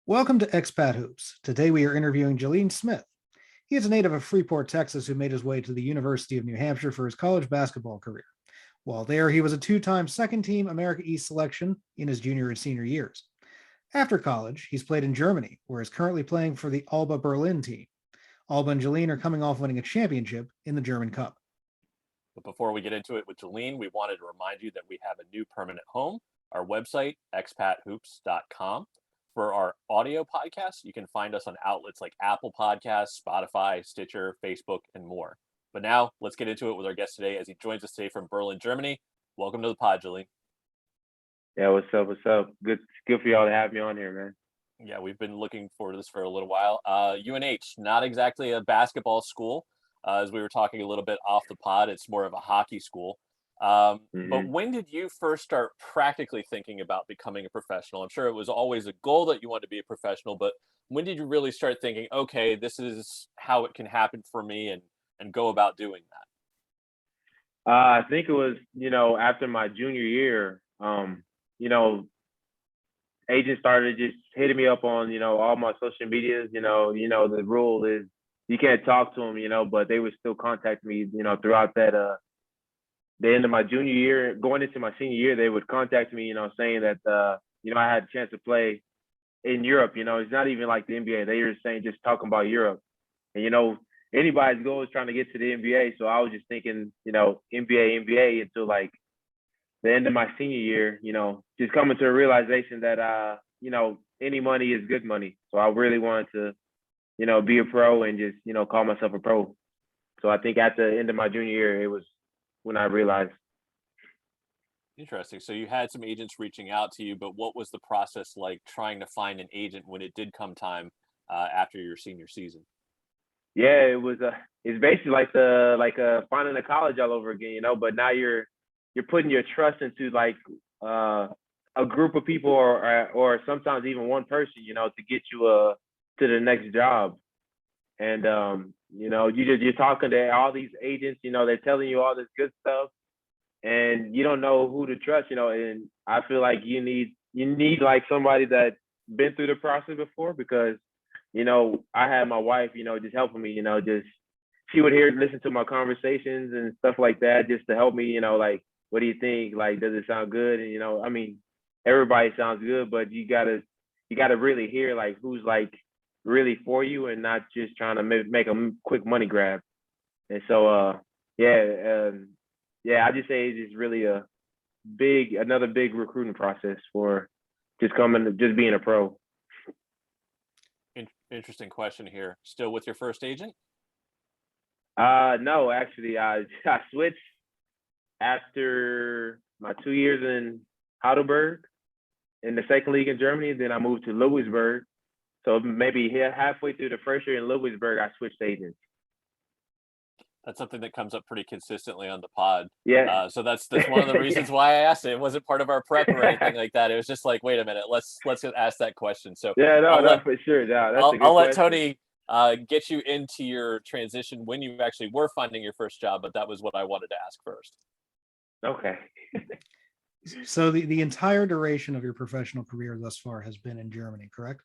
Welcome to Expat Hoops. Today we are interviewing Jaleen Smith. He is a native of Freeport, Texas, who made his way to the University of New Hampshire for his college basketball career. While there, he was a two-time second-team America East selection in his junior and senior years. After college, he's played in Germany, where he's currently playing for the ALBA Berlin team. ALBA and Jaleen are coming off winning a championship in the German Cup. But before we get into it with Jaleen, we wanted to remind you that we have a new permanent home, our website, expathoops.com. For our audio podcasts, you can find us on outlets like Apple Podcasts, Spotify, Stitcher, Facebook, and more. But now, let's get into it with our guest today as he joins us today from Berlin, Germany. Welcome to the pod, Jaleen. Yeah, what's up? What's up? Good for y'all to have me on here, man. Yeah, we've been looking forward to this for a little while. UNH, not exactly a basketball school. As we were talking a little bit off the pod, it's more of a hockey school. But when did you first start practically thinking about becoming a professional? I'm sure it was always a goal that you wanted to be a professional, but when did you really start thinking, okay, this is how it can happen for me and go about doing that? I think it was, after my junior year, agents started just hitting me up on, all my social medias. The rule is you can't talk to them, but they would still contact me, throughout that, the end of my junior year, going into my senior year, they would contact me, saying that, I had a chance to play in Europe. It's not even like the NBA. They were saying just talking about Europe. And, anybody's goal is trying to get to the NBA. So I was just thinking, NBA until like the end of my senior year, just coming to a realization that, any money is good money. So I really wanted to, be a pro and just, call myself a pro. So I think at the end of my junior year, it was when I realized. Interesting. So you had some agents reaching out to you, but what was the process like trying to find an agent when it did come time after your senior season? Yeah, it's basically like finding a college all over again, but now you're putting your trust into like a group of people or sometimes even one person, to get you to the next job. And you're talking to all these agents, they're telling you all this good stuff and you don't know who to trust, and I feel like you need like somebody that's been through the process before, because, I had my wife, just helping me, just she would listen to my conversations and stuff like that, just to help me, like, what do you think? Like, does it sound good? And, everybody sounds good, but you gotta really hear like who's like really for you and not just trying to make a quick money grab. And so, I just say it's just really another big recruiting process for just being a pro. Interesting question here. Still with your first agent? No, actually, I switched after my 2 years in Heidelberg in the second league in Germany. Then I moved to Ludwigsburg. So maybe halfway through the first year in Ludwigsburg, I switched agents. That's something that comes up pretty consistently on the pod. Yeah. So that's one of the reasons why I asked it. It wasn't part of our prep or anything like that. It was just like, wait a minute, let's ask that question. So yeah, no, for sure. No, that's a good I'll let question. Tony get you into your transition when you actually were finding your first job, but that was what I wanted to ask first. Okay. So the entire duration of your professional career thus far has been in Germany, correct?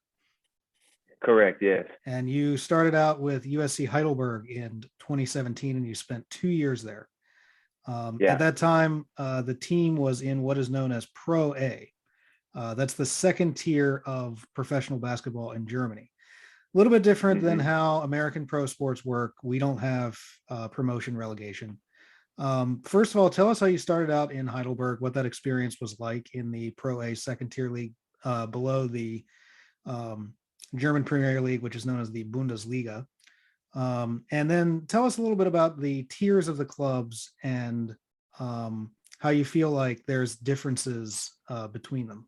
Correct, yes. And you started out with USC Heidelberg in 2017, and you spent 2 years there. At that time, the team was in what is known as Pro A. That's the second tier of professional basketball in Germany. A little bit different than how American pro sports work. We don't have promotion relegation. First of all, tell us how you started out in Heidelberg, what that experience was like in the Pro A second tier league below the German Premier League, which is known as the Bundesliga. And then tell us a little bit about the tiers of the clubs and how you feel like there's differences between them.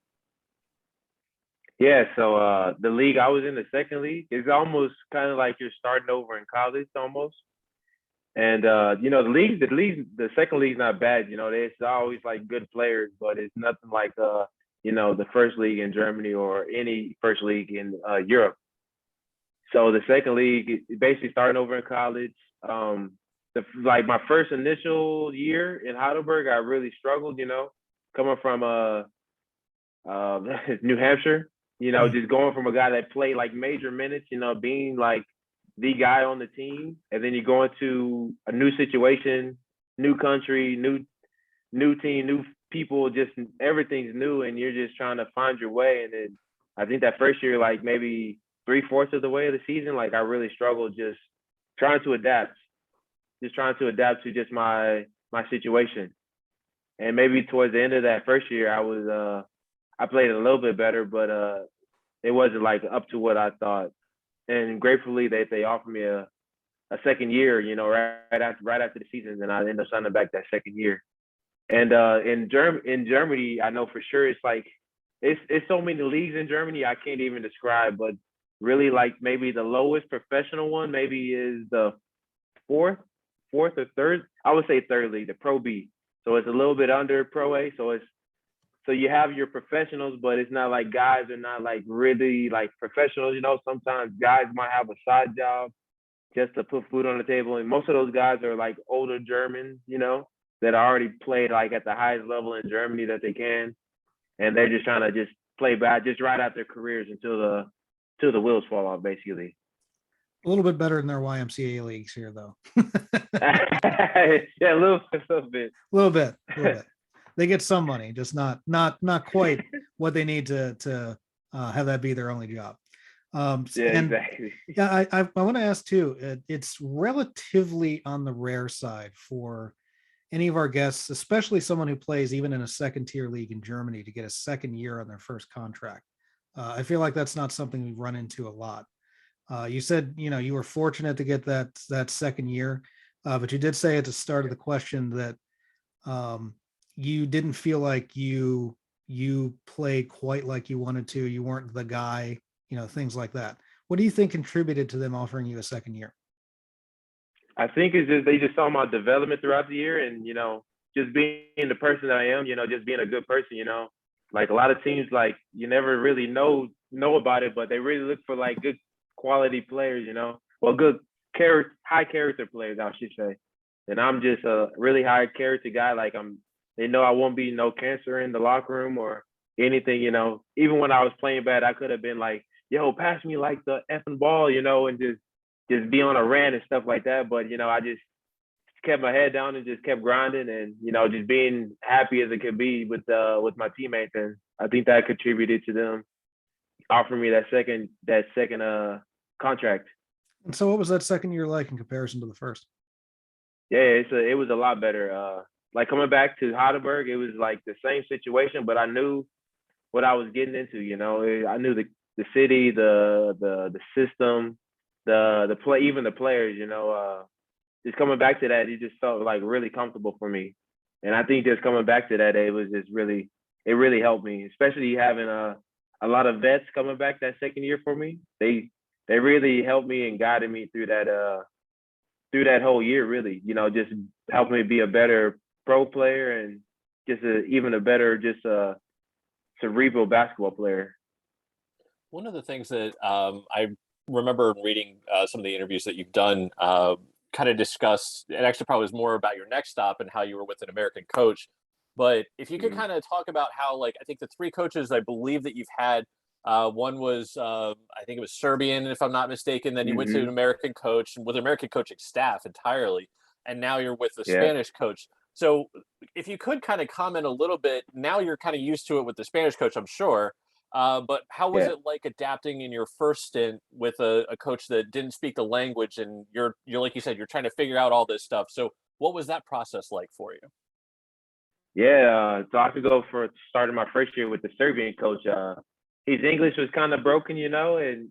Yeah, so the league I was in, the second league, is almost kind of like you're starting over in college almost. And the second league's not bad. There's always like good players, but it's nothing like the first league in Germany or any first league in Europe. So the second league, basically starting over in college. My first initial year in Heidelberg, I really struggled. Coming from New Hampshire, just going from a guy that played like major minutes, being like the guy on the team, and then you go into a new situation, new country, new team, new people, just everything's new, and you're just trying to find your way. And then I think that first year, like maybe 3/4 of the way of the season, like I really struggled just trying to adapt to just my situation. And maybe towards the end of that first year, I played a little bit better, but it wasn't like up to what I thought. And gratefully they offered me a second year, right after the season, and I ended up signing back that second year. And in Germany, I know for sure it's like it's so many leagues in Germany I can't even describe, but really like maybe the lowest professional one maybe is the fourth or third. I would say third league, the Pro B. So it's a little bit under Pro A. So you have your professionals, but it's not like guys are not like really like professionals. Sometimes guys might have a side job just to put food on the table, and most of those guys are like older Germans, that already played like at the highest level in Germany that they can, and they're just trying to just play bad, just ride out their careers until the wheels fall off, basically. A little bit better than their YMCA leagues here, though. Yeah, a little bit. They get some money, just not quite what they need to have that be their only job. Exactly. Yeah, I want to ask too. It's relatively on the rare side for any of our guests, especially someone who plays even in a second tier league in Germany, to get a second year on their first contract. I feel like that's not something we run into a lot. You said, you were fortunate to get that second year, but you did say at the start of the question that you didn't feel like you played quite like you wanted to. You weren't the guy, things like that. What do you think contributed to them offering you a second year? I think it's just they just saw my development throughout the year, and just being the person that I am, just being a good person. Like a lot of teams, like you never really know about it, but they really look for like good quality players, well, good high character players, I should say. And I'm just a really high character guy. Like they know I won't be no cancer in the locker room or anything. Even when I was playing bad, I could have been like, yo, pass me like the effing ball, and just be on a rant and stuff like that. But I just kept my head down and just kept grinding, and just being happy as it could be with my teammates. And I think that contributed to them offering me that second contract. And so what was that second year like in comparison to the first? Yeah, it was a lot better. Like coming back to Heidelberg, it was like the same situation, but I knew what I was getting into. I knew the city, the system, the play, even the players. Just coming back to that, it just felt like really comfortable for me. And I think just coming back to that, it really helped me, especially having a lot of vets coming back that second year for me. They really helped me and guided me through that whole year, really, just helping me be a better pro player and just even a better, just cerebral basketball player. One of the things that I remember reading some of the interviews that you've done kind of discussed, it actually probably was more about your next stop and how you were with an American coach. But if you could kind of talk about how, like, I think the three coaches I believe that you've had, one was, I think it was Serbian, if I'm not mistaken. Then you went to an American coach with an American coaching staff entirely. And now you're with the Spanish coach. So if you could kind of comment a little bit, now you're kind of used to it with the Spanish coach, I'm sure. But how was it like adapting in your first stint with a coach that didn't speak the language, and you're like you said, you're trying to figure out all this stuff. So what was that process like for you? Yeah, so I could go for starting my first year with the Serbian coach. His English was kind of broken, and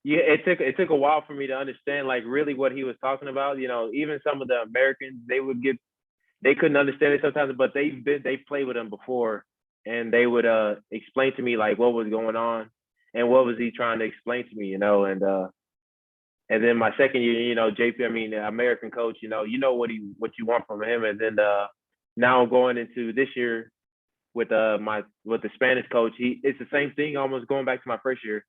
it took a while for me to understand like really what he was talking about. Even some of the Americans, they couldn't understand it sometimes, but they played with him before, and they would explain to me like what was going on and what was he trying to explain to me, and then my second year, JP, the American coach, what you want from him, and then now going into this year with the Spanish coach, it's the same thing, almost going back to my first year.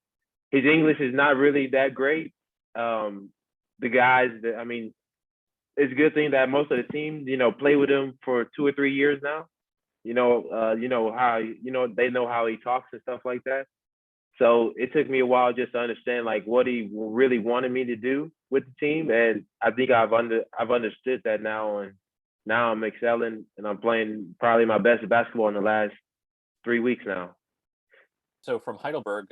His English is not really that great. The guys, it's a good thing that most of the teams, play with him for 2 or 3 years now. How they know how he talks and stuff like that. So it took me a while just to understand like what he really wanted me to do with the team, and I think I've understood that now, and now I'm excelling and I'm playing probably my best basketball in the last 3 weeks now. So from Heidelberg,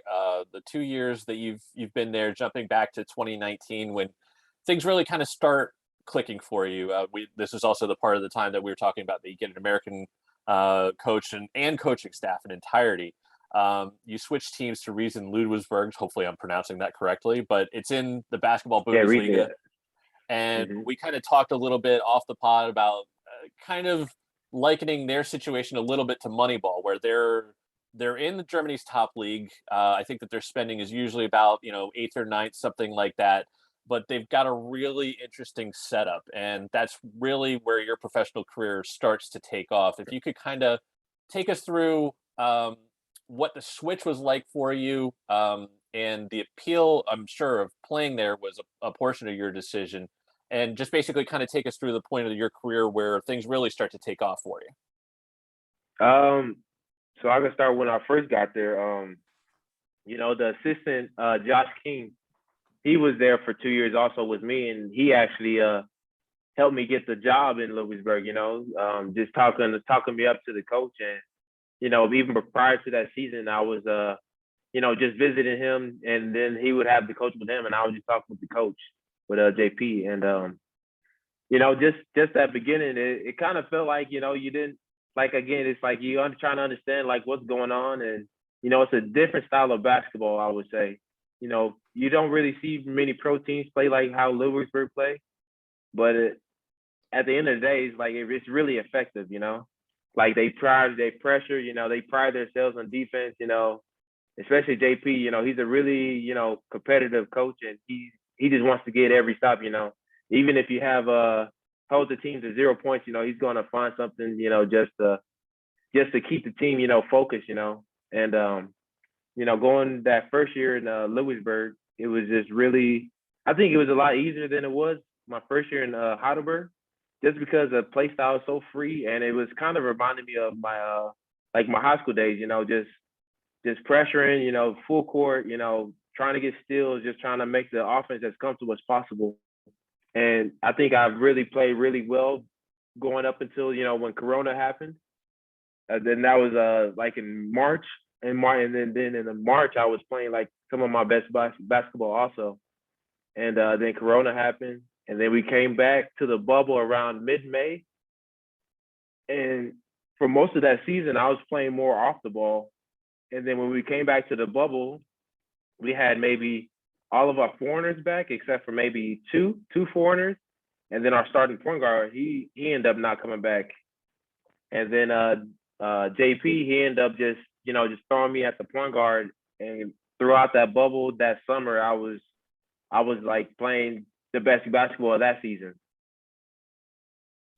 the 2 years that you've been there, jumping back to 2019 when things really kind of start clicking for you. This is also the part of the time that we were talking about that you get an American coach and coaching staff in entirety. You switch teams to Riesen Ludwigsburg. Hopefully, I'm pronouncing that correctly, but it's in the Basketball Bundesliga. Yeah, and we kind of talked a little bit off the pod about kind of likening their situation a little bit to Moneyball, where they're in the Germany's top league. I think that their spending is usually about eighth or ninth, something like that. But they've got a really interesting setup, and that's really where your professional career starts to take off. If you could kind of take us through what the switch was like for you, and the appeal, I'm sure, of playing there was a portion of your decision, and just basically kind of take us through the point of your career where things really start to take off for you. So I can start when I first got there. The assistant, Josh King, he was there for 2 years also with me, and he actually helped me get the job in Ludwigsburg, just talking me up to the coach. And, even prior to that season, I was, just visiting him, and then he would have the coach with him, and I would just talk with the coach, with JP. And, just that beginning, it kind of felt like, you didn't, like, again, it's like you're trying to understand, like, what's going on. And, it's a different style of basketball, I would say. You don't really see many pro teams play like how Ludwigsburg play, but at the end of the day, it's like it's really effective. Like they pressure. They pride themselves on defense. Especially JP. He's a really competitive coach, and he just wants to get every stop. Even if you have hold the team to 0 points, he's going to find something. Just to keep the team focused. And going that first year in Ludwigsburg, it was just really, I think it was a lot easier than it was my first year in Heidelberg, just because the play style is so free, and it was kind of reminding me of my my high school days. Just pressuring, full court, trying to get steals, just trying to make the offense as comfortable as possible. And I think I've really played really well going up until when Corona happened. Then that was like in March. And then in March, I was playing like some of my best basketball also. And then Corona happened. And then we came back to the bubble around mid-May. And for most of that season, I was playing more off the ball. And then when we came back to the bubble, we had maybe all of our foreigners back, except for maybe two foreigners. And then our starting point guard, he ended up not coming back. And then JP, he ended up just throwing me at the point guard. And throughout that bubble that summer, I was like playing the best basketball of that season.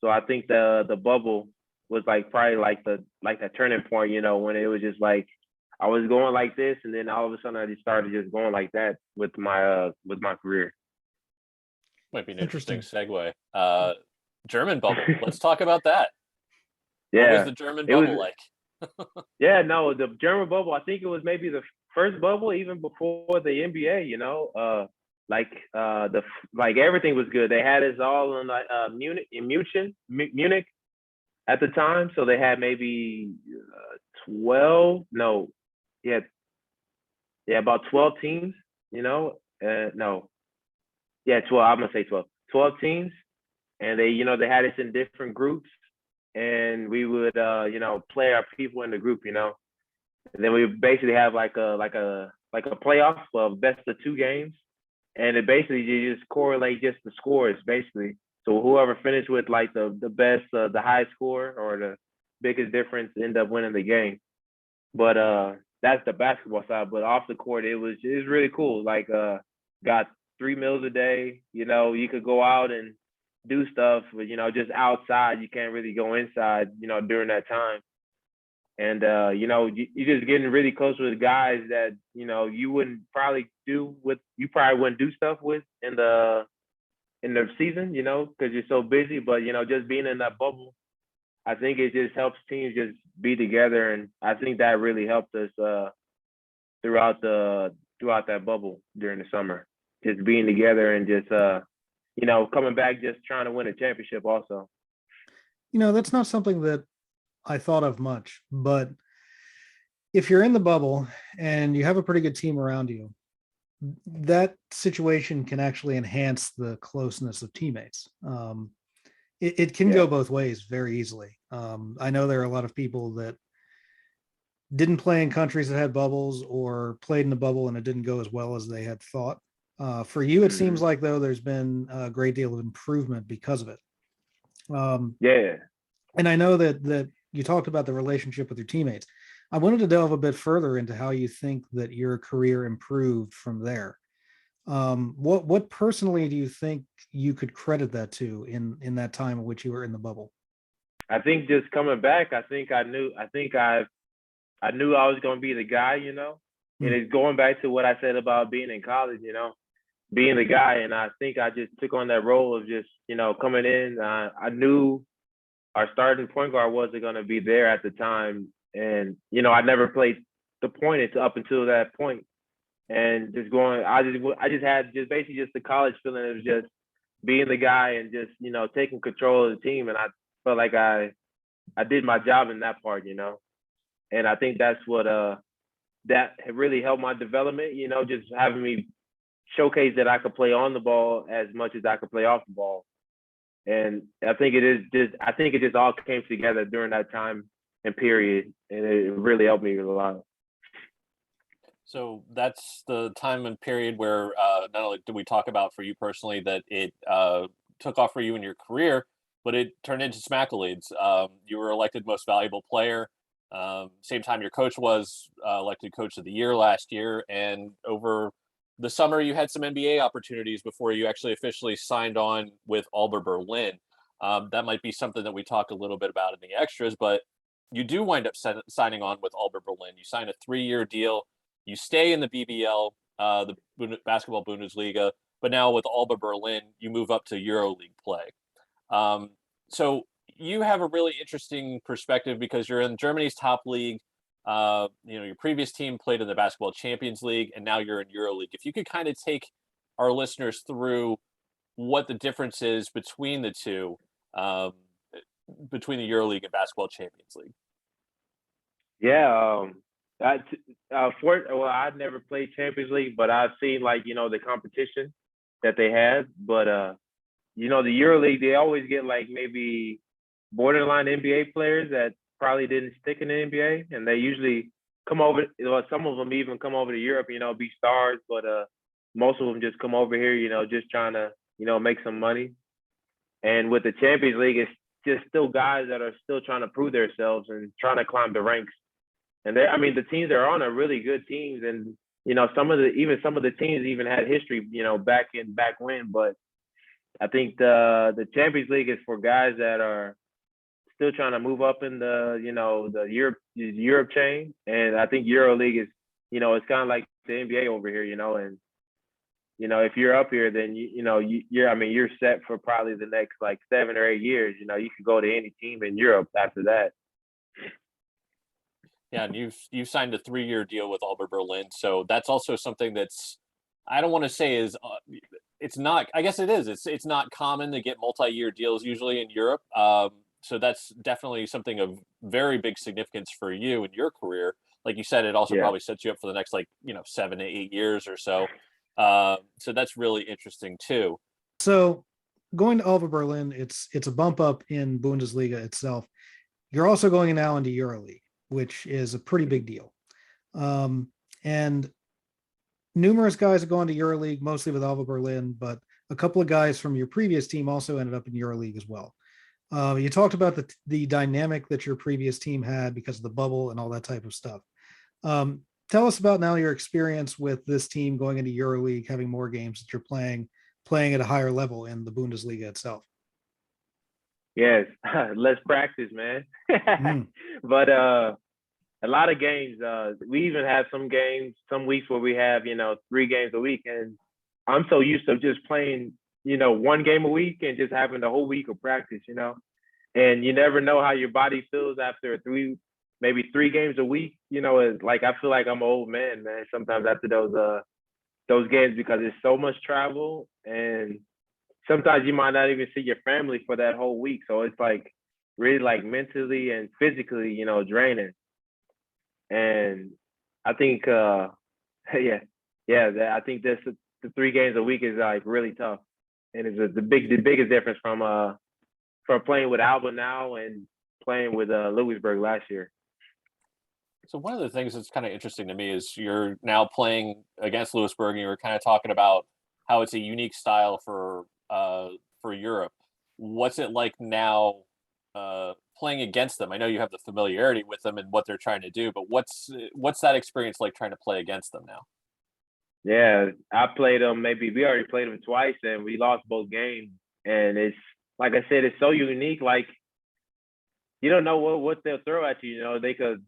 So I think the bubble was like probably like that turning point, when it was just like I was going like this, and then all of a sudden I just started just going like that with my career. Might be an interesting segue. German bubble. Let's talk about that. Yeah. What was the German bubble like? Yeah, no, the German bubble, I think it was maybe the first bubble even before the NBA, like everything was good. They had us all in Munich at the time. So they had maybe 12 teams, 12, I'm gonna say 12 teams. And they had us in different groups. And we would, play our people in the group, and then we basically have like a playoff of best of 2 games, and it basically you just correlate just the scores basically. So whoever finished with like the best, the highest score or the biggest difference end up winning the game. But that's the basketball side. But off the court, it was really cool. Like got 3 meals a day. You could go out and do stuff, but just outside. You can't really go inside, during that time. And you're just getting really close with guys that you wouldn't probably wouldn't do stuff with in the season, because you're so busy. But just being in that bubble, I think it just helps teams just be together, and I think that really helped us throughout that bubble during the summer. Just being together and just coming back just trying to win a championship also. That's not something that I thought of much, but if you're in the bubble and you have a pretty good team around you, that situation can actually enhance the closeness of teammates. It can go both ways very easily. I know there are a lot of people that didn't play in countries that had bubbles or played in the bubble and it didn't go as well as they had thought. For you, it seems like, though, there's been a great deal of improvement because of it. And I know that you talked about the relationship with your teammates. I wanted to delve a bit further into how you think that your career improved from there. What personally do you think you could credit that to in that time in which you were in the bubble? I think just coming back, I knew I was going to be the guy, and it's going back to what I said about being in college, being the guy. And I think I just took on that role of just, coming in. I knew our starting point guard wasn't going to be there at the time. And, I never played the point up until that point. And just going, I just had basically just the college feeling of just being the guy and just, taking control of the team. And I felt like I did my job in that part, And I think that's what that really helped my development, just having me showcase that I could play on the ball as much as I could play off the ball. And I think it just all came together during that time and period, and it really helped me a lot. So that's the time and period where not only did we talk about for you personally that it took off for you in your career, but it turned into some accolades. You were elected most valuable player. Same time your coach was elected coach of the year last year. And over the summer, you had some NBA opportunities before you actually officially signed on with ALBA Berlin. That might be something that we talk a little bit about in the extras, but you do wind up signing on with ALBA Berlin. You sign a 3-year deal. You stay in the BBL, the Basketball Bundesliga, but now with ALBA Berlin, you move up to EuroLeague play. So you have a really interesting perspective because you're in Germany's top league. Your previous team played in the Basketball Champions League, and now you're in EuroLeague. If you could kind of take our listeners through what the difference is between the two, between the EuroLeague and Basketball Champions League. Yeah, I'd never played Champions League, but I've seen the competition that they have. But the EuroLeague, they always get maybe borderline NBA players that probably didn't stick in the NBA, and they usually come over. Some of them even come over to Europe, be stars. But most of them just come over here, just trying to make some money. And with the Champions League, it's just still guys that are still trying to prove themselves and trying to climb the ranks. And the teams they're on are really good teams, and some of the teams even had history, back when. But I think the Champions League is for guys that are still trying to move up in the Europe chain, and I think EuroLeague is it's kind of like the NBA over here, and if you're up here, then you're set for probably the next 7 or 8 years. You could go to any team in Europe after that. Yeah, and you've signed a 3-year deal with ALBA Berlin, so that's also something that's, I don't want to say is it's not. I guess it is. It's not common to get multi-year deals usually in Europe. So that's definitely something of very big significance for you in your career. Like you said, it also probably sets you up for the next 7 to 8 years or so. So that's really interesting too. So going to ALBA Berlin, it's a bump up in Bundesliga itself. You're also going now into EuroLeague, which is a pretty big deal. And numerous guys have gone to EuroLeague, mostly with ALBA Berlin, but a couple of guys from your previous team also ended up in EuroLeague as well. You talked about the dynamic that your previous team had because of the bubble and all that type of stuff. Tell us about now your experience with this team going into EuroLeague, having more games that you're playing at a higher level in the Bundesliga itself. Yes, less practice, man. But a lot of games. We even have some weeks where we have 3 games a week, and I'm so used to just playing 1 game a week and just having the whole week of practice, and you never know how your body feels after a maybe 3 games a week, is like, I feel like I'm an old man sometimes after those games, because it's so much travel, and sometimes you might not even see your family for that whole week. So it's like really like mentally and physically, draining. And I think I think the 3 games a week is like really tough. And it's the biggest difference from playing with ALBA now and playing with Ludwigsburg last year. So one of the things that's kind of interesting to me is you're now playing against Lewisburg, and you were kind of talking about how it's a unique style for Europe. What's it like now playing against them? I know you have the familiarity with them and what they're trying to do, but what's that experience like trying to play against them now? Yeah, I played them. We already played them twice, and we lost both games. And it's like I said, it's so unique. Like, you don't know what they'll throw at you. They could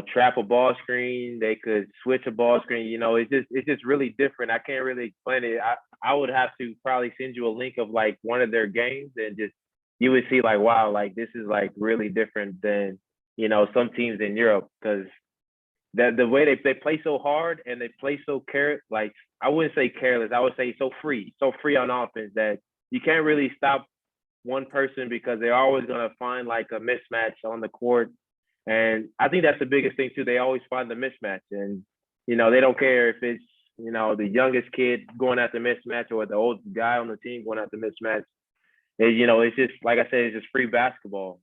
trap a ball screen. They could switch a ball screen. It's just really different. I can't really explain it. I would have to probably send you a link of like one of their games, and just you would see like, wow, like this is like really different than some teams in Europe, because the way they play so hard, and they play so like, I wouldn't say careless. I would say so free on offense, that you can't really stop one person, because they're always going to find like a mismatch on the court. And I think that's the biggest thing too. They always find the mismatch, and they don't care if it's the youngest kid going at the mismatch or the old guy on the team going at the mismatch. It's just, like I said, it's just free basketball.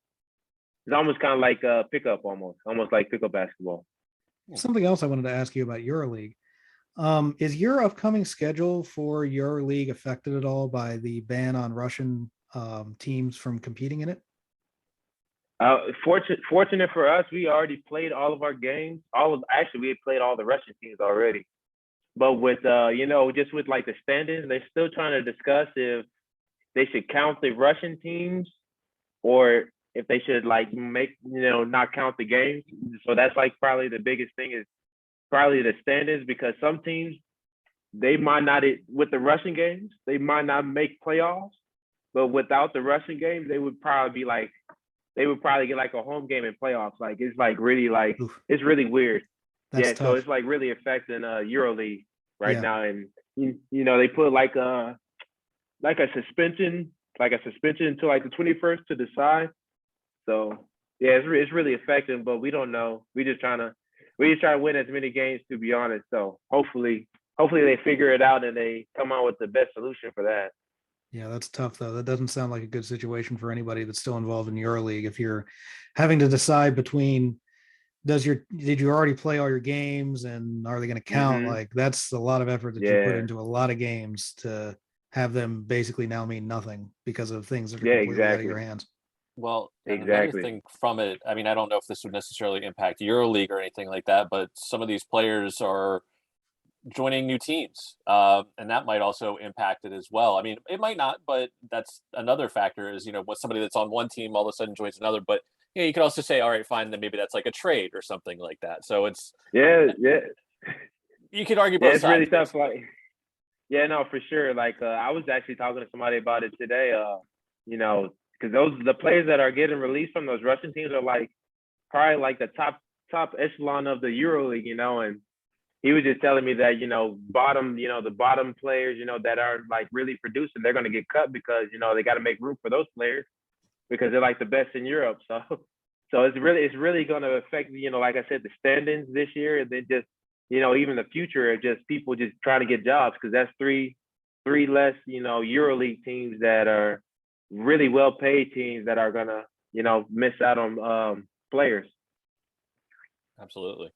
It's almost kind of like pickup, almost like pickup basketball. Something else I wanted to ask you about EuroLeague. Is your upcoming schedule for EuroLeague affected at all by the ban on Russian teams from competing in it? Fortunate for us, we already played all of our games. We had played all the Russian teams already. But with just with like the standings, they're still trying to discuss if they should count the Russian teams, or if they should like make not count the games. So that's like probably the biggest thing, is probably the standings, because some teams, they might not, with the Russian games, they might not make playoffs, but without the Russian games, they would probably get like a home game in playoffs. Like, it's like really like, it's really weird. That's tough. So it's like really affecting EuroLeague right now. And they put like a suspension until like the 21st to decide. So yeah, it's really affecting, but we don't know. We just trying to win as many games, to be honest. So hopefully they figure it out and they come out with the best solution for that. Yeah, that's tough though. That doesn't sound like a good situation for anybody that's still involved in EuroLeague. If you're having to decide between did you already play all your games, and are they going to count? Mm-hmm. Like, that's a lot of effort that you put into a lot of games to have them basically now mean nothing because of things that are completely out of your hands. Well, another thing from it, I mean, I don't know if this would necessarily impact EuroLeague or anything like that, but some of these players are joining new teams, and that might also impact it as well. I mean, it might not, but that's another factor, is what somebody that's on one team all of a sudden joins another. But you could also say, all right, fine, then maybe that's like a trade or something like that. So it's you could argue both it's sides. Really tough. Like, no, for sure. Like, I was actually talking to somebody about it today. Because the players that are getting released from those Russian teams are like probably like the top echelon of the EuroLeague, and he was just telling me that the bottom players that are like really producing, they're going to get cut, because they got to make room for those players, because they're like the best in Europe. So it's really going to affect like I said, the standings this year, and then just even the future of just people just trying to get jobs, because that's three less EuroLeague teams that are really well paid teams that are gonna miss out on players. Absolutely.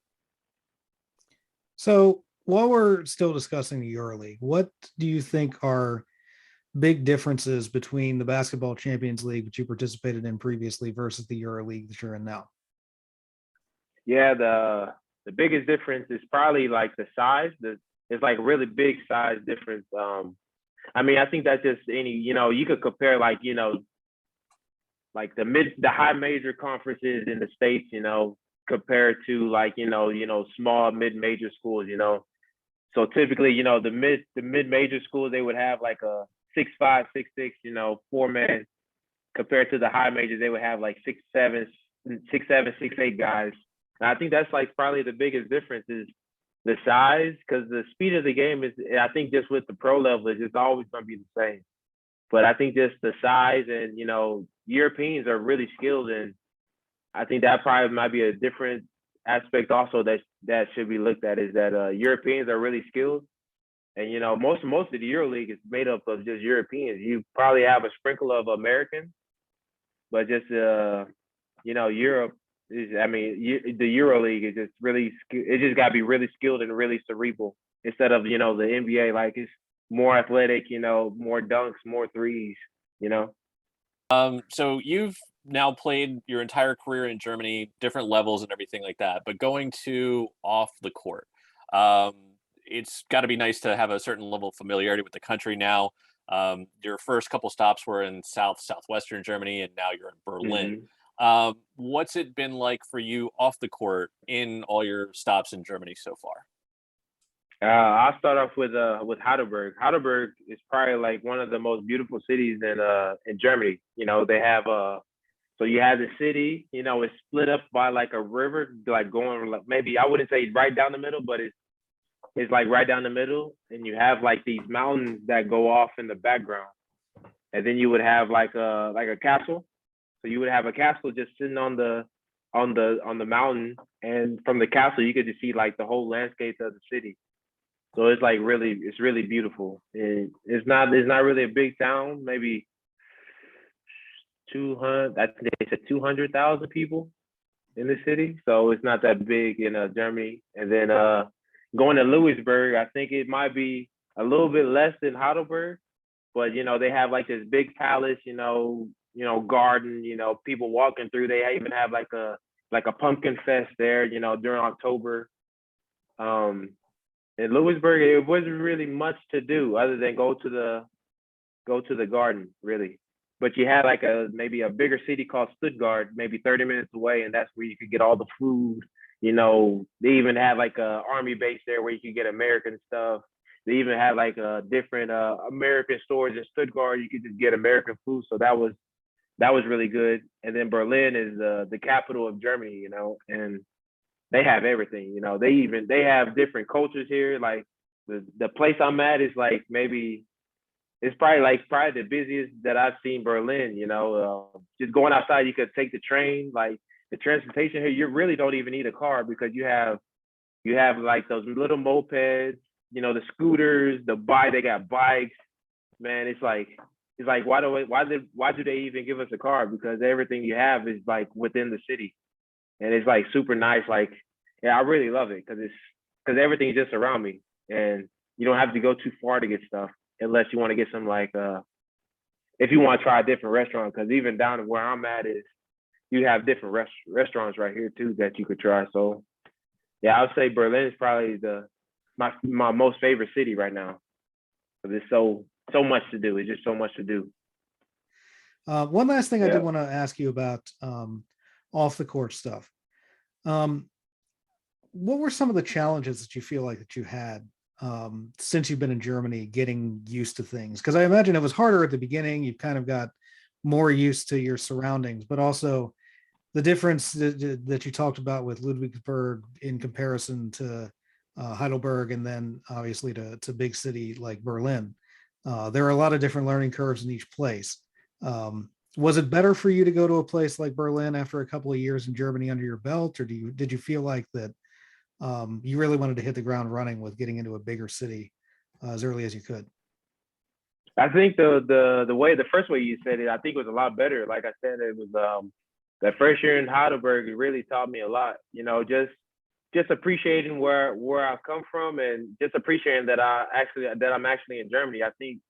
So while we're still discussing the EuroLeague, what do you think are big differences between the Basketball Champions League, which you participated in previously, versus the EuroLeague that you're in now? Yeah, the biggest difference is probably like the size. It's like really big size difference. I mean, I think that's just you could compare like like the high major conferences in the States, compared to like small mid-major schools. So typically, the mid-major schools, they would have like a 6'5", 6'6", 4-man, compared to the high majors, they would have like 6'7", 6'7", 6'8" guys. And I think that's like probably the biggest difference is the size, because the speed of the game is, I think just with the pro level, it's just always going to be the same. But I think just the size and, Europeans are really skilled, and I think that probably might be a different aspect also that should be looked at, is that Europeans are really skilled. And, most of the EuroLeague is made up of just Europeans. You probably have a sprinkle of Americans, but just, Europe is, the EuroLeague is just really, it just got to be really skilled and really cerebral instead of, the NBA, like it's more athletic, more dunks, more threes, So you've now played your entire career in Germany, different levels and everything like that, but going to off the court, it's got to be nice to have a certain level of familiarity with the country now. Your first couple stops were in southwestern Germany, and now you're in Berlin. What's it been like for you off the court in all your stops in Germany so far? I'll start off with Heidelberg. Heidelberg is probably like one of the most beautiful cities in Germany. They have so you have the city. It's split up by like a river, like going like, maybe I wouldn't say right down the middle, but it's like right down the middle, and you have like these mountains that go off in the background, and then you would have like a castle. So you would have a castle just sitting on the mountain, and from the castle you could just see like the whole landscape of the city. So it's like it's really beautiful. And it's not really a big town, maybe 200. I think they said 200,000 people in the city. So it's not that big in Germany. And then going to Ludwigsburg, I think it might be a little bit less than Heidelberg, but they have like this big palace, garden, people walking through. They even have like a pumpkin fest there, during October. In Lewisburg, it wasn't really much to do other than go to the garden, really. But you had like maybe a bigger city called Stuttgart, maybe 30 minutes away, and that's where you could get all the food. They even had like a army base there where you could get American stuff. They even had like different American stores in Stuttgart. You could just get American food, so that was really good. And then Berlin is the capital of Germany, and they have everything, they have different cultures here. Like the place I'm at is like maybe it's probably the busiest that I've seen Berlin, just going outside, you could take the train, like the transportation here, you really don't even need a car because you have like those little mopeds, the scooters, they got bikes, man. It's like why do they even give us a car? Because everything you have is like within the city. And it's like super nice. Like, yeah, I really love it because everything is just around me, and you don't have to go too far to get stuff unless you want to get some like if you want to try a different restaurant. Because even down where I'm at is you have different restaurants right here too that you could try. So yeah, I would say Berlin is probably my most favorite city right now because it's so much to do. It's just so much to do. One last thing I did want to ask you about off the court stuff. What were some of the challenges that you feel like that you had since you've been in Germany getting used to things? Because I imagine it was harder at the beginning. You kind of got more used to your surroundings, but also the difference that you talked about with Ludwigsburg in comparison to Heidelberg, and then obviously to big city like Berlin. There are a lot of different learning curves in each place. Was it better for you to go to a place like Berlin after a couple of years in Germany under your belt, or did you feel like that you really wanted to hit the ground running with getting into a bigger city as early as you could? I think the first way you said it, I think was a lot better. Like I said, it was that first year in Heidelberg, it really taught me a lot. Just appreciating where I've come from, and just appreciating that I'm actually in Germany. I think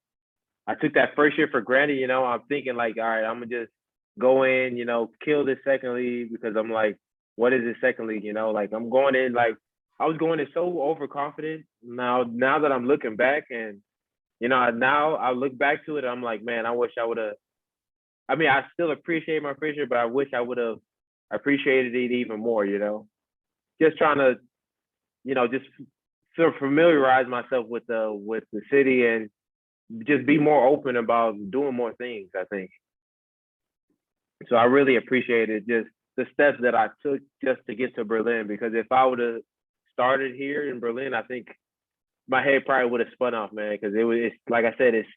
I took that first year for granted. I'm thinking like, all right, I'm gonna just go in, kill this second league, because I'm like, what is this second league? Like I'm going in like I was going in so overconfident. Now that I'm looking back, and now I look back to it, I'm like, man, I wish I would have. I mean, I still appreciate my first year, but I wish I would have appreciated it even more. Just trying to, just sort of familiarize myself with the city and just be more open about doing more things, I think. So I really appreciated just the steps that I took just to get to Berlin. Because if I would have started here in Berlin, I think my head probably would have spun off, man. Because it's like I said, it's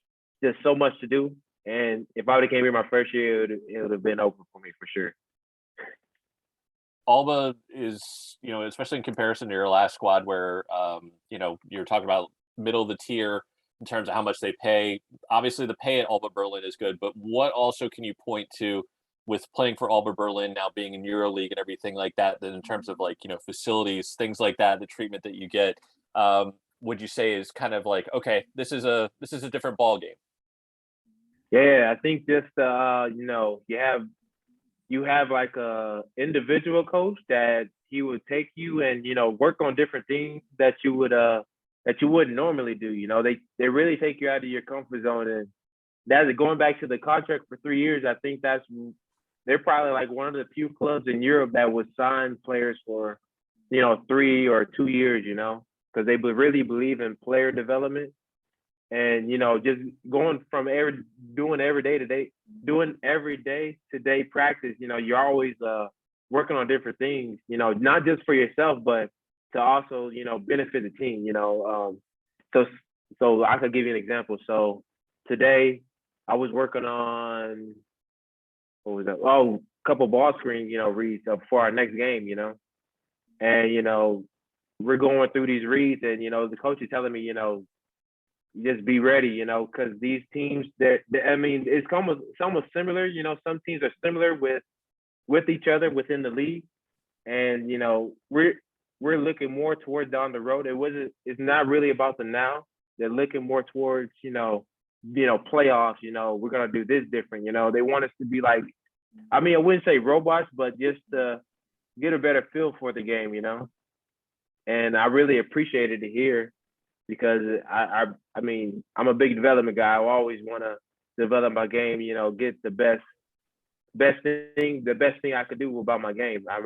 just so much to do. And if I would have came here my first year, it would have been open for me for sure. ALBA is, especially in comparison to your last squad where, you're talking about middle of the tier in terms of how much they pay. Obviously, the pay at ALBA Berlin is good, but what also can you point to with playing for ALBA Berlin now being in EuroLeague and everything like that, then in terms of facilities, things like that, the treatment that you get, would you say is kind of like, okay, this is a different ball game? Yeah, I think just you have like a individual coach that he would take you and work on different things that you wouldn't normally do. They really take you out of your comfort zone, and that's going back to the contract for 3 years. I think they're probably like one of the few clubs in Europe that would sign players for 3 or 2 years, because they really believe in player development. And just going from doing every day to day practice, you're always working on different things, not just for yourself, but to also benefit the team. So I could give you an example. So today I was working on a couple ball screen reads for our next game, and we're going through these reads, and the coach is telling me just be ready, because these teams it's almost similar. Some teams are similar with each other within the league, and we're looking more towards down the road. It's not really about the now. They're looking more towards playoffs. We're gonna do this different. They want us to be like, I wouldn't say robots, but just to get a better feel for the game. And I really appreciated it here, because I'm a big development guy. I always want to develop my game, get the best thing I could do about my game. I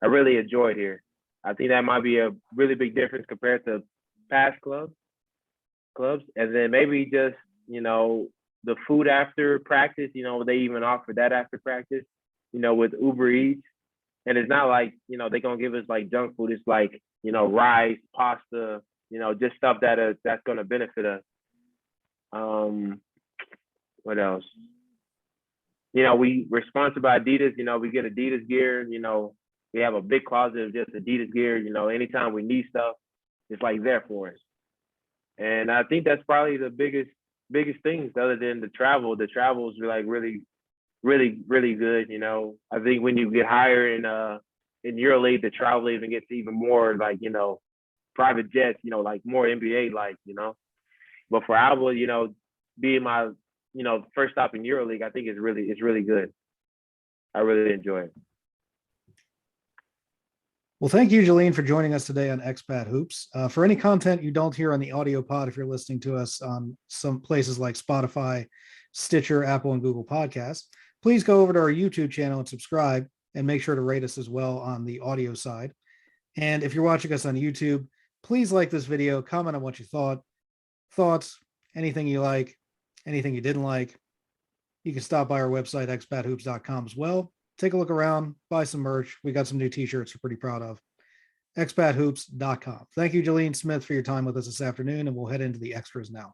really enjoyed here. I think that might be a really big difference compared to past clubs. And then maybe just, the food after practice, they even offer that after practice, with Uber Eats. And it's not like, they're going to give us like junk food. It's like, rice, pasta, just stuff that's going to benefit us. What else? We're sponsored by Adidas. We get Adidas gear. We have a big closet of just Adidas gear. Anytime we need stuff, it's like there for us. And I think that's probably the biggest things, other than the travel. The travel is like really, really, really good. I think when you get higher in EuroLeague, the travel even gets even more like, private jets, like more NBA like, But for ALBA, being my, first stop in EuroLeague, I think it's really good. I really enjoy it. Well, thank you, Jaleen, for joining us today on Expat Hoops. For any content you don't hear on the audio pod, if you're listening to us on some places like Spotify, Stitcher, Apple, and Google Podcasts, please go over to our YouTube channel and subscribe, and make sure to rate us as well on the audio side. And if you're watching us on YouTube, please like this video, comment on what you thoughts, anything you like, anything you didn't like. You can stop by our website, expathoops.com as well. Take a look around, buy some merch. We got some new t-shirts we're pretty proud of. expathoops.com. Thank you, Jaleen Smith, for your time with us this afternoon, and we'll head into the extras now.